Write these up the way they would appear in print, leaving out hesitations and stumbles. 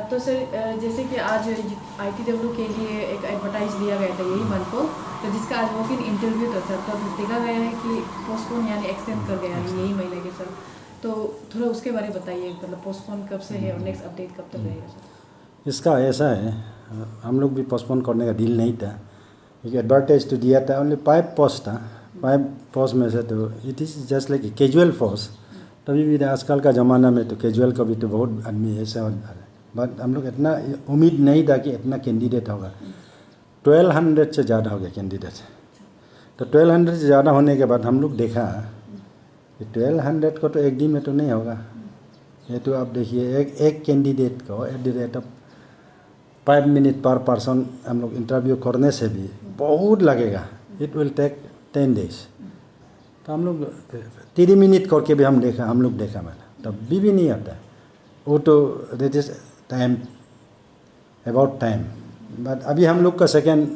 तो सर जैसे कि आज ITW के लिए एक एडवर्टाइज दिया गया था यही मंथ को, तो जिसका आज वॉक इन इंटरव्यू था सर, तब देखा गया है कि पोस्टपोन यानी एक्सटेंड कर गया है यही महीने के सर। तो थोड़ा उसके बारे में बताइए, मतलब पोस्टपोन कब से है और नेक्स्ट अपडेट कब तक रहेगा सर? इसका ऐसा है, हम लोग भी पोस्टपोन करने का डील नहीं था। एक एडवर्टाइज तो दिया था, ओनली 5 पोस्ट था। 5 पोस्ट में से तो it is just like casual post. तभी भी आजकल का ज़माना में तो कैजुअल का भी तो बहुत आदमी ऐसा होता है, बट हम लोग इतना उम्मीद नहीं था कि इतना कैंडिडेट होगा। 1200 से ज़्यादा हो गया कैंडिडेट। तो 1200 से ज़्यादा होने के बाद हम लोग देखा कि 1200 को तो एक दिन में तो नहीं होगा। ये तो आप देखिए एक कैंडिडेट को at the rate of 5 minute पर पर्सन हम लोग इंटरव्यू करने से भी बहुत लगेगा। It will take 10 days. तो हम लोग 30 मिनट करके भी हम लोग देखा मैंने, तब भी नहीं आता। वो तो that is time, about time. But अभी हम लोग का सेकेंड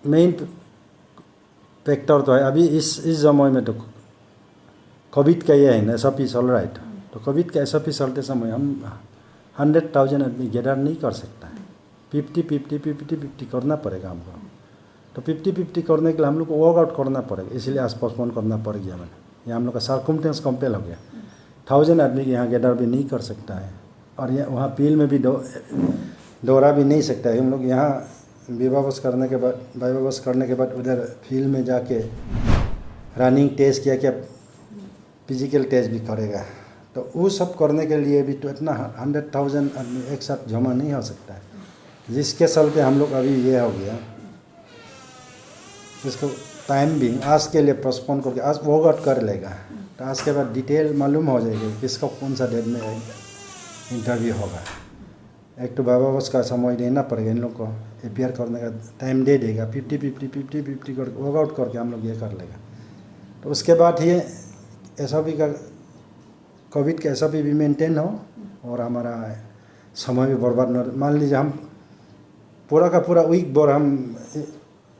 मेन फैक्टर तो है, अभी इस समय में तो कोविड का ये है ना, SOP चल रहा है। तो कोविड का SOP चलते समय हम 100,000 आदमी गैदर नहीं कर सकता है। 50 करना पड़ेगा हमको। तो 50 करने के लिए हम लोग को वर्कआउट करना पड़ेगा, इसलिए आज पोस्टपोन करना पड़ गया मैंने। यहाँ हम लोग का सर्कमस्टेंस कंपेल हो गया। 1000 आदमी के यहाँ गैदर भी नहीं कर सकता है, और यहाँ वहाँ फील्ड में भी दौरा भी नहीं सकता है। हम लोग यहाँ विवावस करने के बाद उधर फील्ड में जाके रनिंग टेस्ट किया, क्या फिजिकल टेस्ट भी करेगा। तो वो सब करने के लिए भी तो इतना 100,000 आदमी एक साथ जमा नहीं हो सकता है। जिसके चलते हम लोग अभी ये हो गया, इसको टाइम भी आज के लिए पोस्टपोन करके आज वर्कआउट कर लेगा। तो आज के बाद डिटेल मालूम हो जाएगी किसको कौन सा डेट में इंटरव्यू होगा। एक तो बाबा का समय देना पड़ेगा, इन लोग को अपियर करने का टाइम दे देगा। 50 कर वर्कआउट करके हम लोग ये कर लेगा। तो उसके बाद ये SOP का कोविड का SOP भी मेंटेन हो और हमारा समय भी बर्बाद न। मान लीजिए हम पूरा का पूरा वीक भर हम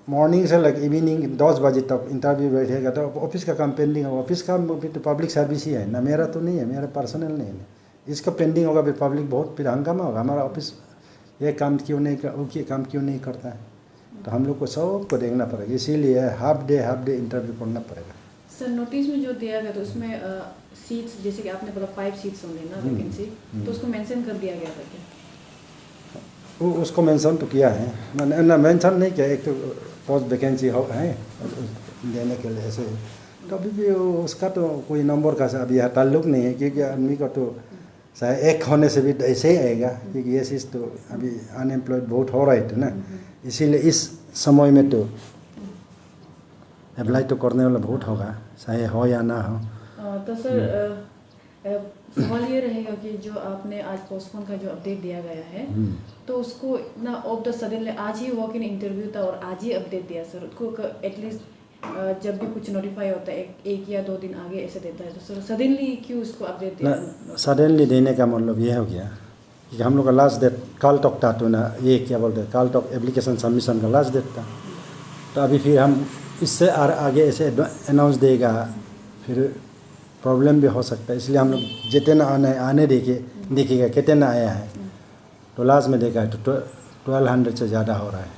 मॉर्निंग से लग इवनिंग 10 बजे तक इंटरव्यू बैठेगा, तो ऑफिस का काम पेंडिंग होगा। ऑफिस का तो पब्लिक सर्विस ही है ना, मेरा तो नहीं है, मेरा पर्सनल नहीं है। इसका पेंडिंग होगा, फिर पब्लिक बहुत फिर हंगामा होगा। हमारा ऑफिस ये काम क्यों नहीं कर, वो काम क्यों नहीं करता है। तो हम लोग को सबको देखना पड़ेगा, इसीलिए हाफ डे इंटरव्यू करना पड़ेगा। सर नोटिस में जो दिया गया था उसमें सीट्स, जैसे कि आपने बोला 5 सीट्स होंगे ना वैकेंसी, तो उसको मेंशन कर दिया गया था क्या? वो उसको मेंशन तो किया है, मैंने ना मेंशन नहीं किया। एक तो पोस्ट वैकेंसी है देने के लिए ऐसे। तो अभी भी उसका तो कोई नंबर का अभी यहाँ ताल्लुक नहीं है, क्योंकि आदमी का तो चाहे एक होने से भी ऐसे ही आएगा, क्योंकि ये चीज़ तो अभी अनएम्प्लॉयड बहुत हो रहा है ना। इसीलिए इस समय में तो अप्लाई तो करने वाला बहुत होगा, चाहे हो या ना हो। तो सर सवाल ये रहेगा कि जो आपने आज पोस्टपोन का जो अपडेट दिया गया है, तो उसको इतना ऑफ द सडन आज ही वॉक इन इंटरव्यू था और आज ही अपडेट दिया सर। उसको एटलीस्ट जब भी कुछ नोटिफाई होता है एक या 2 दिन आगे ऐसे देता है, तो सर सडनली क्यों उसको अपडेट दिया? सडनली देने का मतलब ये हो गया कि हम लोग का लास्ट डेट कल तक था, तो ना ये क्या बोलते हैं, कल तक एप्लीकेशन सबमिशन का लास्ट डेट था। तो अभी फिर हम इससे आगे ऐसे अनाउंस देगा, फिर प्रॉब्लम भी हो सकता है। इसलिए हम लोग जितना आने देखिएगा कितना आया है। तो लास्ट में देखा है तो 1200 से ज़्यादा हो रहा है।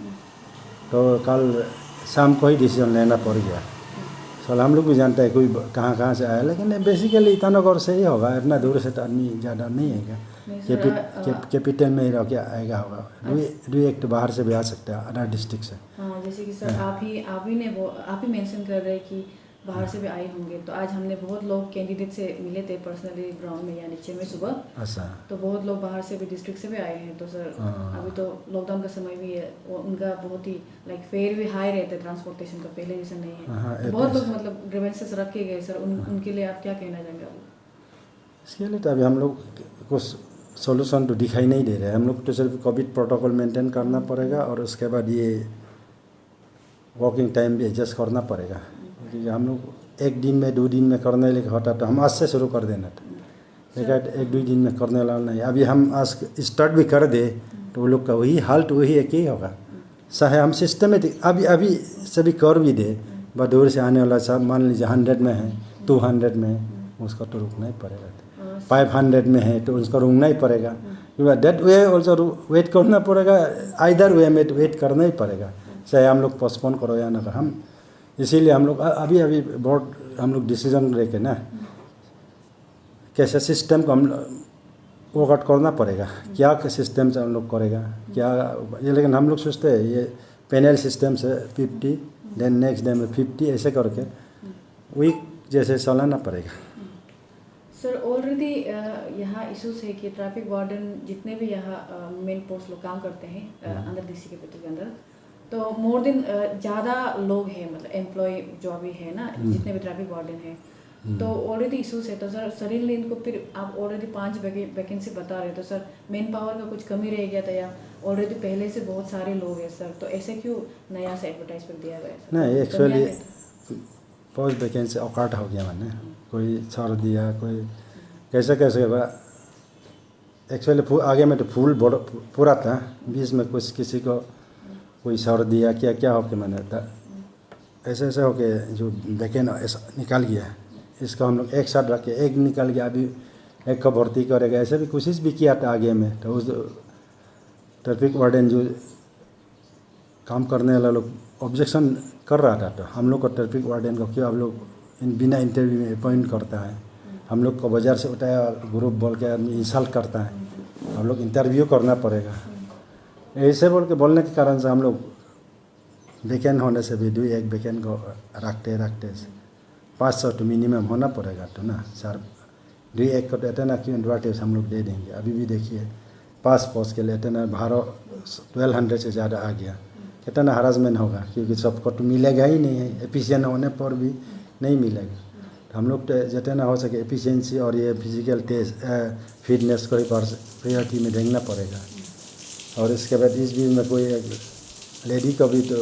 तो कल शाम को ही डिसीजन लेना पड़ गया। चल हम लोग भी जानते हैं कोई कहाँ से आया, लेकिन बेसिकली ईटानगर से ही होगा। इतना दूर से तो आदमी ज़्यादा नहीं आएगा, कैपिटल में ही रह के आएगा होगा। दुई एक तो बाहर से भी आ सकता है, अदर डिस्ट्रिक्ट से। हाँ, जैसे कि सर आप ही मेंशन कर रहे हैं कि बाहर से भी आए होंगे। तो आज हमने बहुत लोग कैंडिडेट से मिले थे पर्सनली ग्राउंड में या नीचे में सुबह। अच्छा। तो बहुत लोग बाहर से भी डिस्ट्रिक्ट से भी आए हैं। तो सर अभी तो लॉकडाउन का समय भी है, उनका बहुत ही लाइक फेयर भी हाई रहता है ट्रांसपोर्टेशन का, पहले जैसा नहीं है। तो बहुत लोग मतलब ग्रीवेंसेस रखे गए सर, उनके लिए आप क्या कहना चाहेंगे? इसके लिए तो अभी हम लोग कुछ सोल्यूशन तो दिखाई नहीं दे रहा है। हम लोग तो सिर्फ कोविड प्रोटोकॉल मेंटेन करना पड़ेगा, और उसके बाद ये वर्किंग टाइम भी एडजस्ट करना पड़ेगा। क्योंकि हम लोग 1 दिन में 2 दिन में करने लगे होता तो हम आज से शुरू कर देना था, लेकिन 1-2 दिन में करने वाला नहीं। अभी हम आज स्टार्ट भी कर दे तो वो लोग का वही हाल तो वही एक ही होगा। चाहे हम सिस्टमेटिक अभी से भी कर भी दे, बट दूर से आने वाला सब मान लीजिए 100 में है, 200 में, उसका तो रुकना ही पड़ेगा। 500 में है तो उसका रुकना ही पड़ेगा। दैट वे ऑल्सो वेट करना पड़ेगा, आइदर वे में वेट करना ही पड़ेगा, चाहे हम लोग पोस्टपोन करो या ना करो। हम इसीलिए हम लोग अभी अभी बहुत हम लोग डिसीजन लेके ना कैसे सिस्टम को हम वर्कआउट करना पड़ेगा, क्या सिस्टम से हम लोग करेगा क्या ये। लेकिन हम लोग सोचते हैं ये पैनल सिस्टम से 50 देन नेक्स्ट डे में 50 ऐसे करके वीक जैसे चलाना पड़ेगा। सर ऑलरेडी यहाँ इशूज है कि ट्रैफिक वार्डन जितने भी यहाँ मेन पोस्ट लोग काम करते हैं अंदर डीसी कैपिटल के अंदर, तो मोर देन ज़्यादा लोग हैं, मतलब एम्प्लॉय जो अभी है ना, जितने भी ट्रैफिक वार्डन है, तो ऑलरेडी इशूज है। तो सर सडनली इनको फिर आप ऑलरेडी 5 वैकेंसी बता रहे, तो सर मैन पावर का कुछ कमी रह गया था या ऑलरेडी पहले से बहुत सारे लोग हैं सर, तो ऐसे क्यों नया से एडवर्टाइज कर दिया गया सर? नहीं, एक्चुअली पोस्ट वैकेंसी औकाट हो गया, मैंने कोई छोड़ दिया, कोई कैसे कैसे हुआ। एक्चुअली आगे में तो फूल पूरा था, बीच में कुछ किसी को कोई छोड़ दिया, क्या क्या हो के मैंने ऐसे ऐसे हो के जो वैकेंट निकाल गया, इसको हम लोग एक साथ रख के एक निकल गया, अभी एक को भर्ती करेगा, ऐसे भी कोशिश भी किया था आगे में। तो उस ट्रैफिक वार्डन जो काम करने वाला लोग ऑब्जेक्शन कर रहा था, तो हम लोग को ट्रैफिक वार्डन को क्यों आप लोग बिना इंटरव्यू में अपॉइंट करता है, हम लोग को बाजार से उठाया ग्रुप बोल के आदमी इंसल्ट करता है, हम लोग इंटरव्यू करना पड़ेगा। ऐसे बोल के बोलने के कारण से हम लोग वैकेंट होने से भी 2-1 वैकेंट को रखते 500 तो मिनिमम होना पड़ेगा, तो ना सर 2-1 को तो इतना क्यों एडवर्टाइज हम लोग दे देंगे। अभी भी देखिए 5 पोस्ट के लिए इतना भाड़ा 1200 से ज़्यादा आ गया, कितना हरासमेंट होगा, क्योंकि सबको तो मिलेगा ही नहीं है, एफिशिएंट होने पर भी नहीं मिलेगा। तो हम लोग तो जितना हो सके एफिशिएंसी और ये फिजिकल टेस्ट फिटनेस को ही प्रायोरिटी में देखना पड़ेगा। और इसके बाद इस बीच में कोई लेडी को भी तो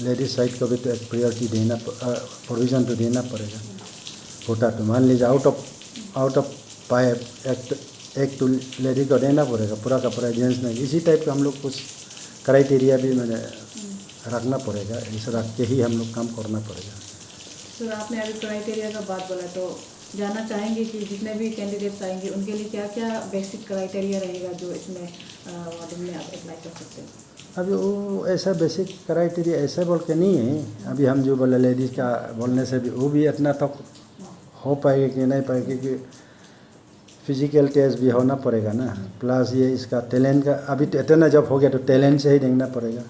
लेडीज साइड को भी तो एक प्रायोरिटी देना, प्रोविज़न तो देना पड़ेगा। कोटा तो मान लीजिए आउट ऑफ 5 एक तो लेडी को देना पड़ेगा, पूरा का पूरा जेंट्स नहीं। इसी टाइप का हम लोग कुछ क्राइटेरिया भी मैंने रखना पड़ेगा, इसे रख के ही हम लोग काम करना पड़ेगा। सर आपने अभी क्राइटेरिया का बात बोला, तो जानना चाहेंगे कि जितने भी कैंडिडेट्स आएंगे उनके लिए क्या क्या बेसिक क्राइटेरिया रहेगा जो इसमें वार्डन में आप अप्लाई कर सकते हैं? अभी वो ऐसा बेसिक क्राइटेरिया ऐसे बोल के नहीं है। अभी हम जो बोले लेडीज़ का बोलने से भी वो भी इतना तक हो पाएगा कि नहीं पाएगा, कि फिजिकल टेस्ट भी होना पड़ेगा ना, प्लस ये इसका टैलेंट का अभी तो इतना जब हो गया तो टैलेंट से ही देखना पड़ेगा।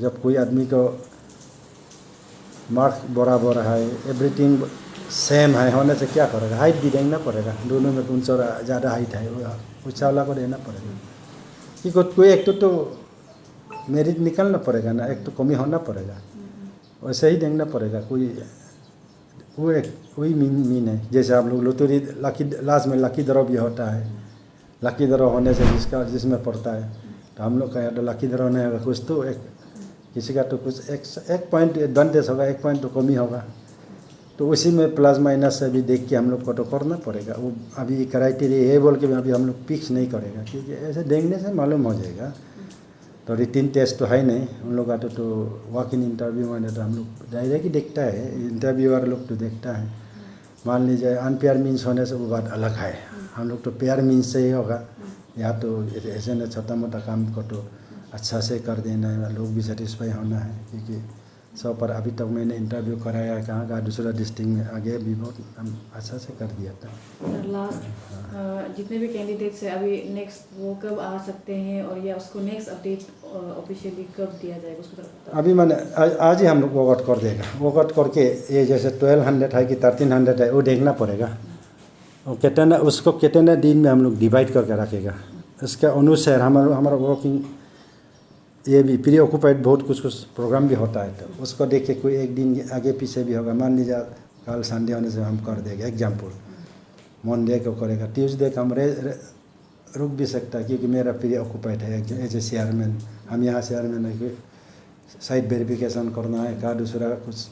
जब कोई आदमी को मार्क्स बराबर है, एवरीथिंग सेम है होने से क्या करेगा, हाइट भी देखना पड़ेगा, दोनों में कौन सा ज़्यादा हाइट है उस वाला को देना पड़ेगा। कि कोई एक तो मेरिट निकलना पड़ेगा ना, एक तो कमी होना पड़ेगा, वैसे ही देखना पड़ेगा। कोई वो एक वही मीन है, जैसे आप लोग लोटरी लास्ट में लकी ड्रॉ भी होता है, लकी ड्रॉ होने से जिसमें पड़ता है, तो हम लोग का यहाँ तो लकी ड्रॉ नहीं होगा, कुछ तो एक किसी का तो कुछ एक पॉइंट एडवांटेज होगा, एक पॉइंट तो कमी होगा, तो उसी में प्लस माइनस से भी देख के हम लोग को तो करना पड़ेगा। वो अभी क्राइटेरिया ये बोल के अभी हम लोग फिक्स नहीं करेगा, क्योंकि ऐसे देखने से मालूम हो जाएगा। तो रिटिन टेस्ट तो है नहीं उन लोग का, तो वॉक इन इंटरव्यू में तो हम लोग डायरेक्ट ही देखता है, इंटरव्यूअर लोग तो देखता है। मान लीजिए अनपेयर मीन्स होने से वो बात अलग है, हम लोग तो पेयर मीन्स से ही होगा। या तो ऐसे न छोटा मोटा काम को तो अच्छा से कर देना है, लोग भी सेटिस्फाई होना है, क्योंकि सब पर अभी तक मैंने इंटरव्यू कराया है, कहाँ का दूसरा डिस्ट्रिक्ट में आगे भी बहुत हम अच्छा से कर दिया था। सर लास्ट जितने भी कैंडिडेट्स हैं अभी नेक्स्ट वो कब आ सकते हैं, और या उसको नेक्स्ट अपडेट ऑफिशियली कब दिया जाएगा उसको तरफ? अभी मैंने आज ही हम लोग वर्कआउट कर देगा, वर्कआउट करके ये जैसे 1200 है कि 1300 है वो देखना पड़ेगा, और कितना उसको कितने दिन में हम लोग डिवाइड करके रखेगा, इसके अनुसार हमारा वर्किंग ये भी प्री ऑक्यूपाइड बहुत कुछ प्रोग्राम भी होता है, तो उसको देख के कोई एक दिन आगे पीछे भी होगा। मान लीजिए कल संडे होने से हम कर देंगे एग्जाम्पल, मंडे को करेगा, ट्यूसडे का हम रुक भी सकता है, क्योंकि मेरा प्री ऑक्यूपाइड है एज ए चेयरमैन। हम यहाँ चेयरमैन है कि साइट वेरिफिकेशन करना है, का दूसरा कुछ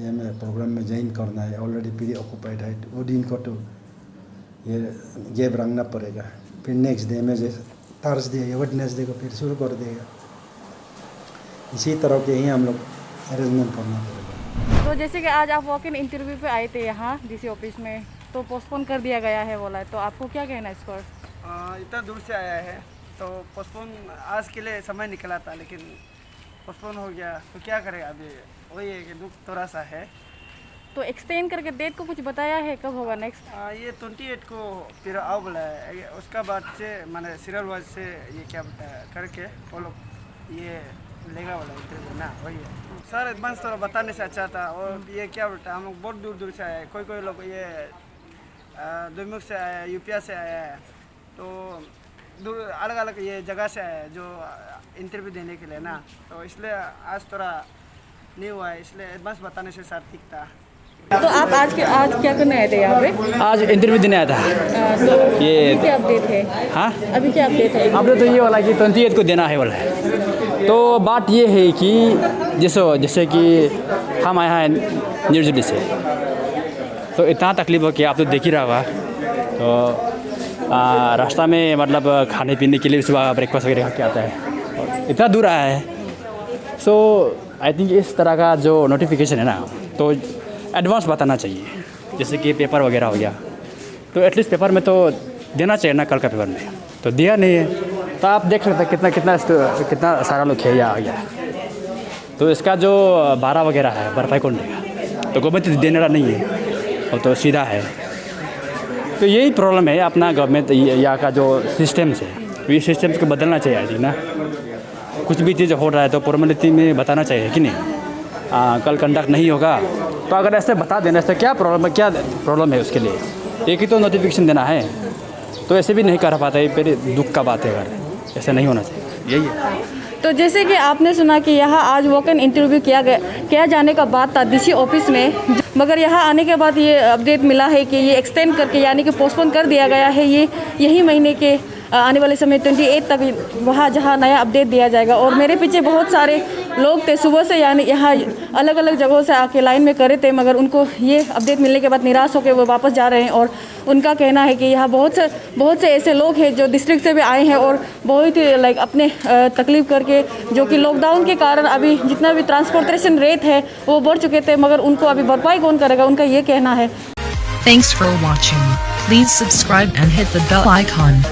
ये में प्रोग्राम में ज्वाइन करना है, ऑलरेडी प्री ऑक्यूपाइड है, वो दिन को तो ये गैप रखना पड़ेगा। फिर नेक्स्ट डे में जैसे थर्सडे या वेडनेसडे को फिर शुरू कर देगा। इसी तरह के ही हम लोग अरेंजमेंट करना पड़ेगा। तो जैसे कि आज आप वॉक इन इंटरव्यू पे आए थे यहाँ डीसी ऑफिस में, तो पोस्टपोन कर दिया गया है बोला है, तो आपको क्या कहना है इस पर? इतना दूर से आया है तो पोस्टपोन आज के लिए समय निकला था, लेकिन पोस्टपोन हो गया तो क्या करेगा अभी, वही है कि दुख थोड़ा सा है। तो एक्सटेंड करके डेट को कुछ बताया है कब होगा नेक्स्ट? ये 28 को फिर आओ बोला है, उसका बाद से मैंने सीरियल वाइज से ये क्या करके वो लोग ये लेगा वाला इंटरव्यू ना, वही है सर। एडवांस थोड़ा बताने से अच्छा था। और ये क्या बोलता है, हम लोग बहुत दूर दूर से आए हैं, कोई लोग ये दुमुख से आया है, यूपिया से आया है, तो दूर अलग अलग ये जगह से आया है जो इंटरव्यू देने के लिए ना, तो इसलिए आज थोड़ा नहीं हुआ है, इसलिए एडवांस बताने से सर ठीक था। तो आप आज क्या करने आए थे यहाँ पे? आज इंटरव्यू देने आया था। तो ये अभी क्या अपडेट है? हाँ, अभी क्या अपडेट है? अपडेट तो ये वाला कि 28 को देना है वाला है। तो बात ये है कि जैसे कि हम आए हैं न्यू दिल्ली से, तो इतना तकलीफ हो कि आप तो देख ही रहा होगा। तो रास्ता में मतलब खाने पीने के लिए सुबह ब्रेकफास्ट वगैरह खा के आता है, और इतना दूर आया है। सो आई थिंक इस तरह का जो नोटिफिकेशन है ना, तो एडवांस बताना चाहिए। जैसे कि पेपर वगैरह हो गया, तो एटलीस्ट पेपर में तो देना चाहिए ना, कल का पेपर में तो दिया नहीं है। तो आप देख सकते हैं कितना सारा लोग खेल आ गया। तो इसका जो 12 वगैरह है भरपाई कौन देगा? तो गवर्नमेंट देने वाला नहीं है, वो तो सीधा है। तो यही प्रॉब्लम है अपना गवर्नमेंट यहाँ का जो सिस्टम से, ये सिस्टम को बदलना चाहिए आई थिंक ना। कुछ भी चीज़ हो रहा है तो फॉर्मेलिटी में बताना चाहिए कि नहीं। कल कंडक्ट नहीं होगा तो अगर ऐसे बता देना, ऐसे क्या प्रॉब्लम है उसके लिए, एक ही तो नोटिफिकेशन देना है, तो ऐसे भी नहीं कर पाता। ये फिर दुख का बात है, अगर ऐसा नहीं होना चाहिए, यही है। तो जैसे कि आपने सुना कि यहाँ आज वॉक इन इंटरव्यू किया जाने का बात था डीसी ऑफिस में, मगर यहाँ आने के बाद ये अपडेट मिला है कि ये एक्सटेंड करके यानी कि पोस्टपोन कर दिया गया है। यही महीने के आने वाले समय 28 तक वहाँ जहाँ नया अपडेट दिया जाएगा। और मेरे पीछे बहुत सारे लोग थे सुबह से, यानी यहाँ अलग अलग जगहों से आके लाइन में करे थे, मगर उनको ये अपडेट मिलने के बाद निराश होकर वो वापस जा रहे हैं। और उनका कहना है कि यहाँ बहुत से ऐसे लोग हैं जो डिस्ट्रिक्ट से भी आए हैं और बहुत ही अपने तकलीफ़ करके, जो कि लॉकडाउन के कारण अभी जितना भी ट्रांसपोर्टेशन रेट है वो बढ़ चुके थे, मगर उनको अभी भरपाई कौन करेगा, उनका ये कहना है। Thanks for watching. Please subscribe and hit the bell icon.